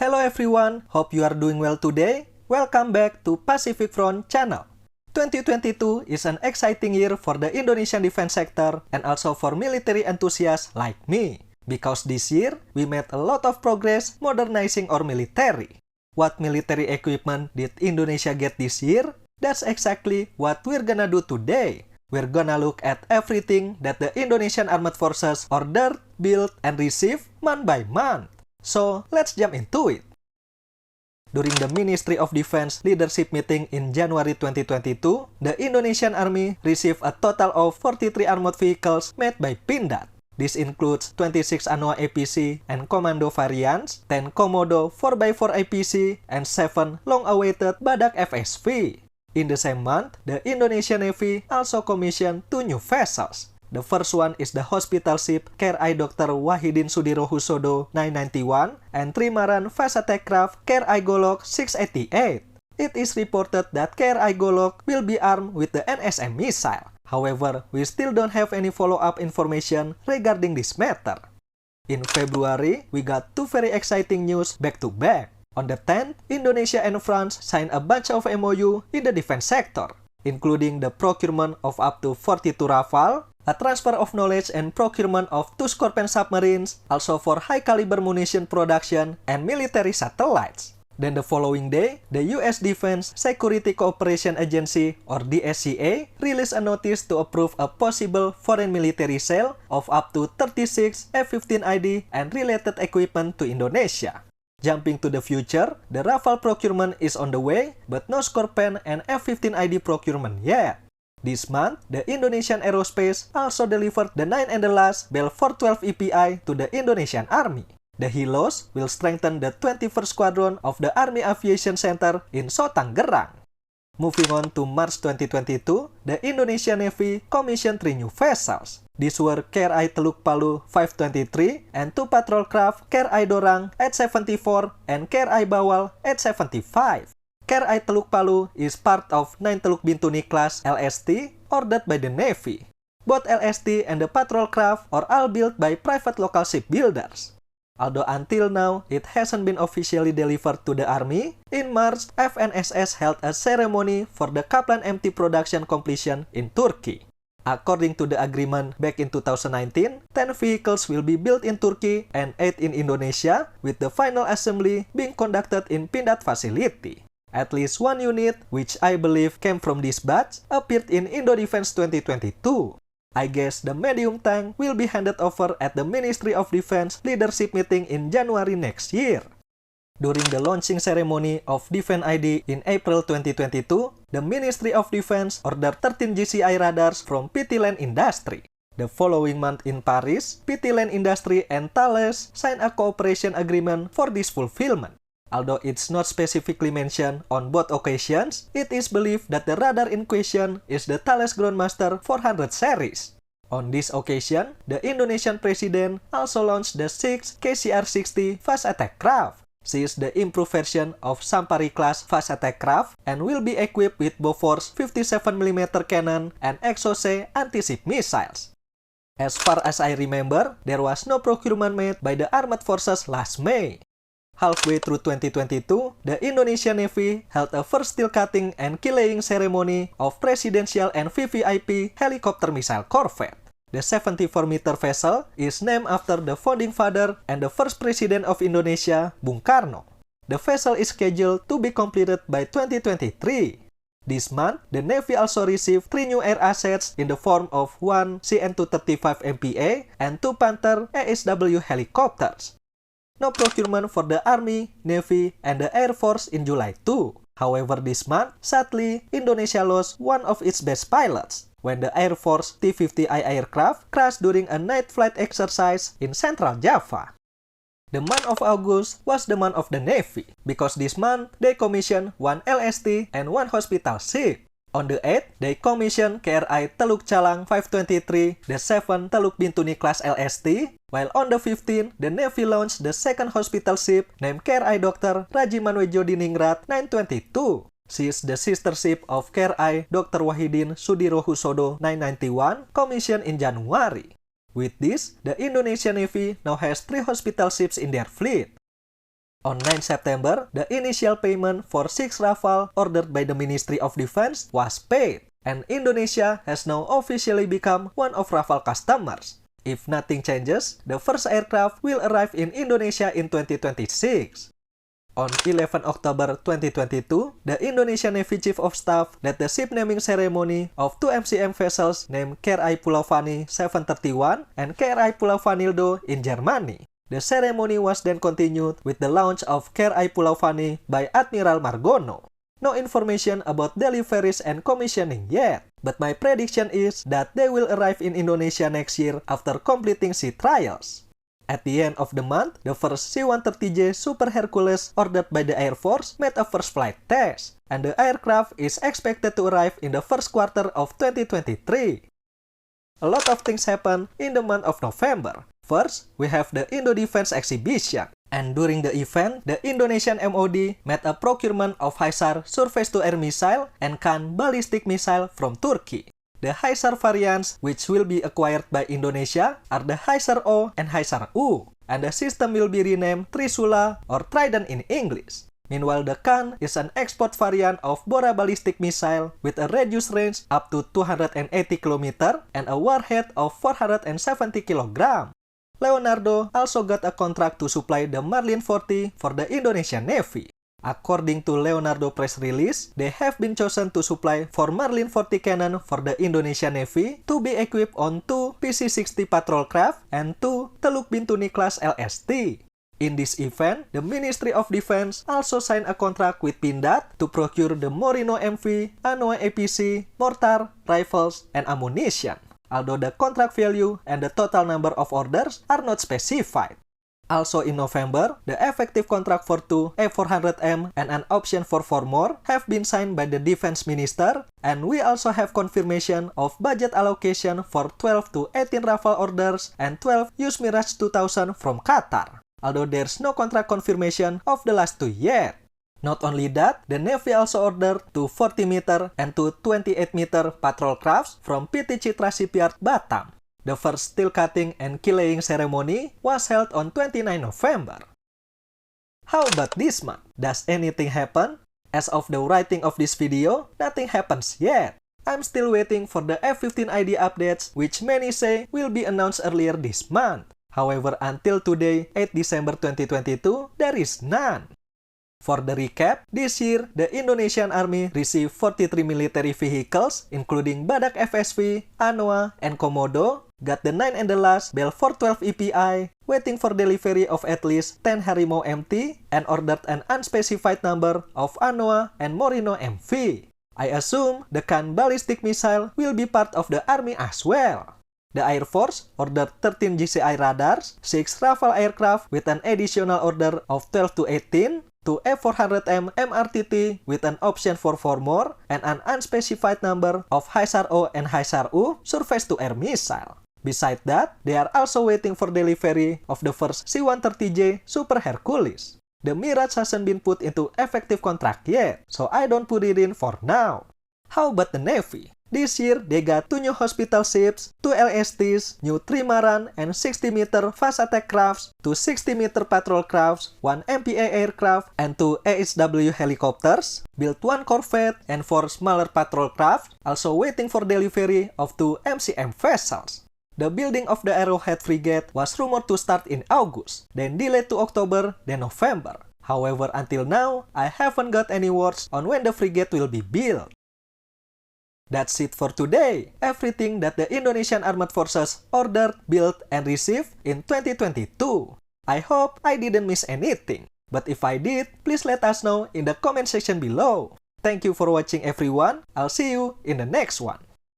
Hello everyone, hope you are doing well today. Welcome back to Pacific Front channel. 2022 is an exciting year for the Indonesian defense sector and also for military enthusiasts like me. Because this year, we made a lot of progress modernizing our military. What military equipment did Indonesia get this year? That's exactly what we're gonna do today. We're gonna look at everything that the Indonesian Armed Forces ordered, built, and received month by month. So, let's jump into it. During the Ministry of Defense leadership meeting in January 2022, the Indonesian Army received a total of 43 armored vehicles made by Pindad. This includes 26 Anoa APC and Commando variants, 10 Komodo 4x4 APC, and 7 long-awaited Badak FSV. In the same month, the Indonesian Navy also commissioned 2 new vessels. The first one is the hospital ship KRI Dr. Wahidin Sudirohusodo 991 and trimaran fast attack craft KRI Golok 688. It is reported that KRI Golok will be armed with the NSM missile. However, we still don't have any follow-up information regarding this matter. In February, we got 2 very exciting news back-to-back. On the 10th, Indonesia and France signed a bunch of MOU in the defense sector, including the procurement of up to 42 Rafale, a transfer of knowledge and procurement of 2 Scorpion submarines, also for high-caliber munition production and military satellites. Then the following day, the US Defense Security Cooperation Agency, or DSCA, released a notice to approve a possible foreign military sale of up to 36 F-15ID and related equipment to Indonesia. Jumping to the future, the Rafale procurement is on the way, but no Scorpion and F-15ID procurement yet. This month, the Indonesian Aerospace also delivered the 9th and the last Bell 412 EPI to the Indonesian Army. The Hilos will strengthen the 21st Squadron of the Army Aviation Center in Sotanggerang. Moving on to March 2022, the Indonesian Navy commissioned 3 new vessels. These were KRI Teluk Palu 523 and 2 patrol craft KRI Dorang 874 and KRI Bawal 875. KRI Teluk Palu is part of 9 Teluk Bintuni class LST ordered by the Navy. Both LST and the patrol craft are all built by private local shipbuilders. Although until now, it hasn't been officially delivered to the Army, in March, FNSS held a ceremony for the Kaplan MT production completion in Turkey. According to the agreement back in 2019, 10 vehicles will be built in Turkey and 8 in Indonesia, with the final assembly being conducted in Pindad facility. At least 1 unit, which I believe came from this batch, appeared in Indodefense 2022. I guess the medium tank will be handed over at the Ministry of Defense leadership meeting in January next year. During the launching ceremony of Defense ID in April 2022, the Ministry of Defense ordered 13 GCI radars from PT Land Industry. The following month in Paris, PT Land Industry and Thales signed a cooperation agreement for this fulfillment. Although it's not specifically mentioned on both occasions, it is believed that the radar in question is the Thales Groundmaster 400 series. On this occasion, the Indonesian President also launched the 6 KCR-60 fast attack craft. She is the improved version of Sampari class fast attack craft and will be equipped with Bofors 57mm cannon and Exocet anti-ship missiles. As far as I remember, there was no procurement made by the armed forces last May. Halfway through 2022, the Indonesian Navy held a first steel cutting and keel-laying ceremony of Presidential and VVIP helicopter missile corvette. The 74-meter vessel is named after the founding father and the first president of Indonesia, Bung Karno. The vessel is scheduled to be completed by 2023. This month, the Navy also received 3 new air assets in the form of 1 CN-235 MPA and 2 Panther ASW helicopters. No procurement for the Army, Navy, and the Air Force in July too. However, this month, sadly, Indonesia lost one of its best pilots when the Air Force T-50I aircraft crashed during a night flight exercise in Central Java. The month of August was the month of the Navy, because this month, they commissioned 1 LST and 1 hospital ship. On the 8th, they commissioned KRI Teluk Calang 523, the 7 Teluk Bintuni class LST, while on the 15th, the Navy launched the 2nd hospital ship named KRI Dr. Rajimanwejo Diningrat 922. She is the sister ship of KRI Dr. Wahidin Sudirohusodo 991, commissioned in January. With this, the Indonesian Navy now has 3 hospital ships in their fleet. On 9 September, the initial payment for 6 Rafale ordered by the Ministry of Defense was paid, and Indonesia has now officially become one of Rafale customers. If nothing changes, the first aircraft will arrive in Indonesia in 2026. On 11 October 2022, the Indonesian Navy Chief of Staff led the ship naming ceremony of 2 MCM vessels named KRI Pulau Fani 731 and KRI Pulau Vanildo in Germany. The ceremony was then continued with the launch of KRI Pulau Fani by Admiral Margono. No information about deliveries and commissioning yet, but my prediction is that they will arrive in Indonesia next year after completing sea trials. At the end of the month, the first C-130J Super Hercules ordered by the Air Force made a first flight test, and the aircraft is expected to arrive in the first quarter of 2023. A lot of things happen in the month of November. First, we have the Indo Defense Exhibition. And during the event, the Indonesian MOD made a procurement of HISAR surface-to-air missile and Khan ballistic missile from Turkey. The HISAR variants which will be acquired by Indonesia are the HISAR-O and HISAR-U, and the system will be renamed Trisula or Trident in English. Meanwhile, the Khan is an export variant of Bora ballistic missile with a reduced range up to 280 km and a warhead of 470 kg. Leonardo also got a contract to supply the Marlin 40 for the Indonesian Navy. According to Leonardo press release, they have been chosen to supply 4 Marlin 40 cannon for the Indonesian Navy to be equipped on 2 PC-60 patrol craft and 2 Teluk Bintuni class LST. In this event, the Ministry of Defense also signed a contract with Pindad to procure the Morino MV, Anoa APC, mortar, rifles, and ammunition, although the contract value and the total number of orders are not specified. Also in November, the effective contract for 2 A400M and an option for 4 more have been signed by the Defense Minister, and we also have confirmation of budget allocation for 12 to 18 Rafale orders and 12 US Mirage 2000 from Qatar, although there's no contract confirmation of the last 2 yet. Not only that, the Navy also ordered 2 40-meter and 2 28-meter patrol crafts from PT Citra Shipyard, Batam. The first steel cutting and key laying ceremony was held on 29 November. How about this month? Does anything happen? As of the writing of this video, nothing happens yet. I'm still waiting for the F-15ID updates, which many say will be announced earlier this month. However, until today, 8 December 2022, there is none. For the recap, this year, the Indonesian Army received 43 military vehicles, including Badak FSV, Anoa, and Komodo, got the 9 and the last Bell 412 EPI, waiting for delivery of at least 10 Harimau MT, and ordered an unspecified number of Anoa and Morino MV. I assume the Khan ballistic missile will be part of the Army as well. The Air Force ordered 13 GCI radars, 6 Rafale aircraft with an additional order of 12 to 18, 2 F400M MRTT with an option for 4 more, and an unspecified number of HISAR-O and HISAR-U surface-to-air missile. Besides that, they are also waiting for delivery of the first C-130J Super Hercules. The Mirage hasn't been put into effective contract yet, so I don't put it in for now. How about the Navy? This year, they got 2 new hospital ships, 2 LSTs, new trimaran and 60-meter fast attack crafts, 2 60-meter patrol crafts, 1 MPA aircraft, and 2 AHW helicopters, built 1 corvette and 4 smaller patrol craft, also waiting for delivery of 2 MCM vessels. The building of the Arrowhead frigate was rumored to start in August, then delayed to October, then November. However, until now, I haven't got any words on when the frigate will be built. That's it for today. Everything that the Indonesian Armed Forces ordered, built, and received in 2022. I hope I didn't miss anything. But if I did, please let us know in the comment section below. Thank you for watching everyone. I'll see you in the next one.